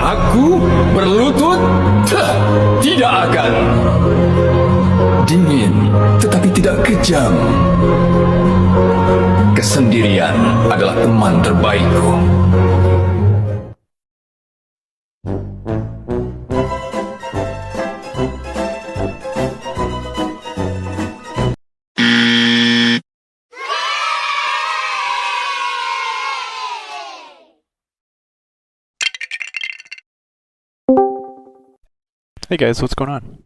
Aku berlutut? Tidak akan. Dingin, tetapi tidak kejam. Kesendirian adalah teman terbaikku. Hey guys, what's going on?